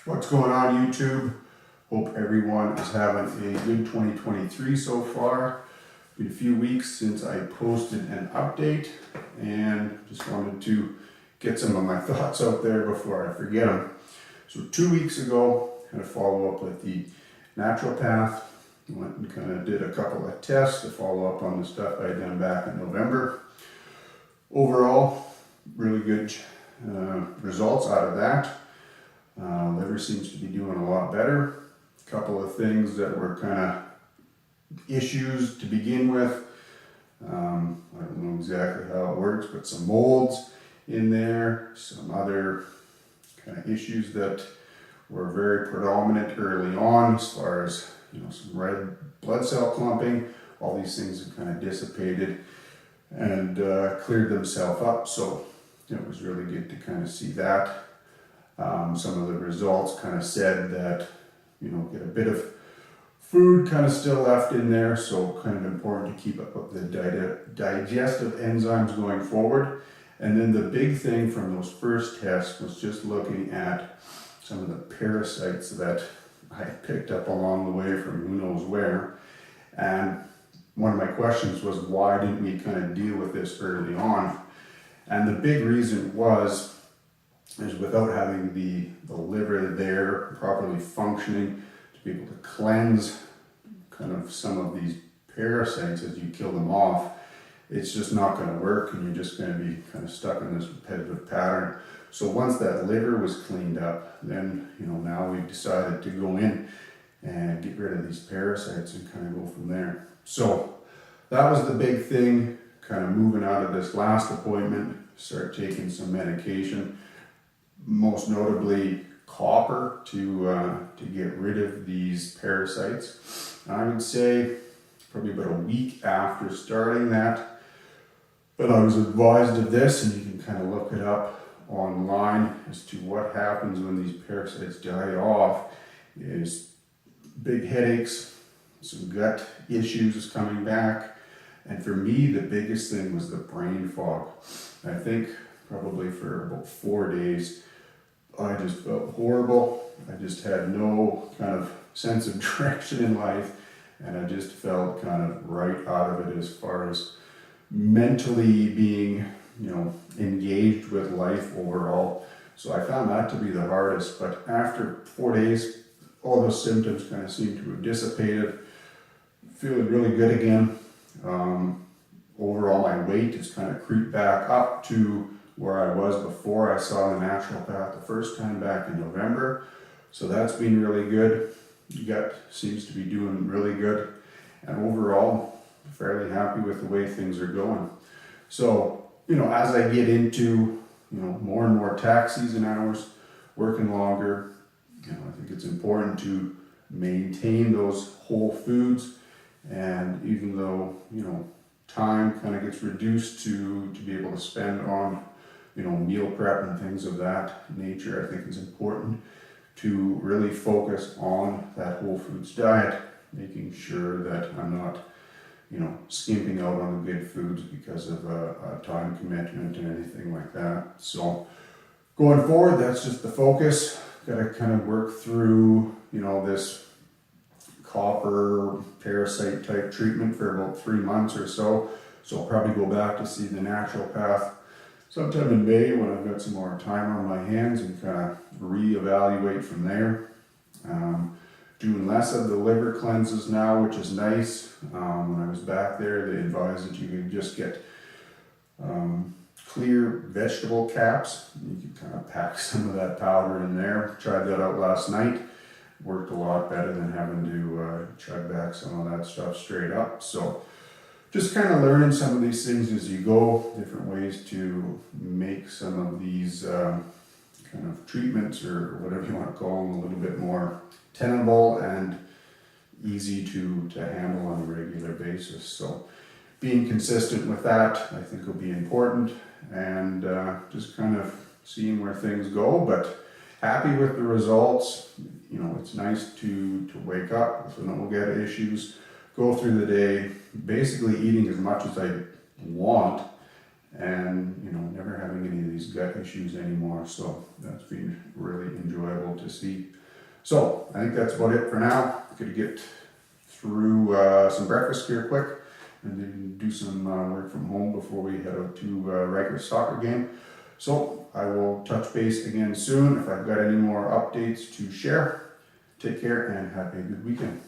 What's going on, YouTube? Hope everyone is having a good 2023 so far. Been a few weeks since I posted an update and just wanted to get some of my thoughts out there before I forget them. So 2 weeks ago, I had a follow up with the Naturopath. Went and kind of did a couple of tests to follow up on the stuff I had done back in November. Overall, really good results out of that. Liver seems to be doing a lot better. A couple of things that were kind of issues to begin with. I don't know exactly how it works, but some molds in there, some other kind of issues that were very predominant early on as far as, some red blood cell clumping. All these things have kind of dissipated and cleared themselves up. So it was really good to kind of see that. Some of the results kind of said that, get a bit of food kind of still left in there, so kind of important to keep up with the digestive enzymes going forward. And then the big thing from those first tests was just looking at some of the parasites that I picked up along the way from who knows where. And one of my questions was, why didn't we kind of deal with this early on? And the big reason is without having the liver there properly functioning to be able to cleanse kind of some of these parasites as you kill them off, it's just not going to work, and you're just going to be kind of stuck in this repetitive pattern. So once that liver was cleaned up, then now we've decided to go in and get rid of these parasites and kind of go from there. So that was the big thing, kind of moving out of this last appointment, start taking some medication, most notably copper to get rid of these parasites. I would say probably about a week after starting that I was advised of this, and you can kind of look it up online as to what happens when these parasites die off. Is big headaches, some gut issues coming back, and for me the biggest thing was the brain fog. I think probably for about 4 days I just felt horrible. I just had no kind of sense of direction in life, and I just felt kind of right out of it as far as mentally being, engaged with life overall. So I found that to be the hardest, but after 4 days, all those symptoms kind of seemed to have dissipated, feeling really good again. Overall, my weight has kind of creeped back up to where I was before I saw the naturopath the first time back in November. So that's been really good. The gut seems to be doing really good. And overall, fairly happy with the way things are going. So, as I get into, more and more tax season hours, working longer, I think it's important to maintain those whole foods. And even though, time kind of gets reduced to be able to spend on meal prep and things of that nature, I think it's important to really focus on that whole foods diet, making sure that I'm not, skimping out on the good foods because of a time commitment and anything like that. So going forward, that's just the focus. Got to kind of work through, this copper parasite type treatment for about 3 months or so. So I'll probably go back to see the naturopath sometime in May when I've got some more time on my hands and kind of reevaluate from there. Doing less of the liver cleanses now, which is nice. When I was back there, they advised that you could just get clear vegetable caps. You can kind of pack some of that powder in there. Tried that out last night. Worked a lot better than having to chug back some of that stuff straight up. So just kind of learning some of these things as you go, different ways to make some of these kind of treatments or whatever you want to call them a little bit more tenable and easy to handle on a regular basis. So being consistent with that, I think, will be important, and just kind of seeing where things go, but happy with the results. It's nice to wake up with no gut issues, go through the day basically eating as much as I want, and never having any of these gut issues anymore. So that's been really enjoyable able to see. So I think that's about it for now. I'm gonna get through some breakfast here quick and then do some work from home before we head out to a regular soccer game. So I will touch base again soon if I've got any more updates to share. Take care and have a good weekend.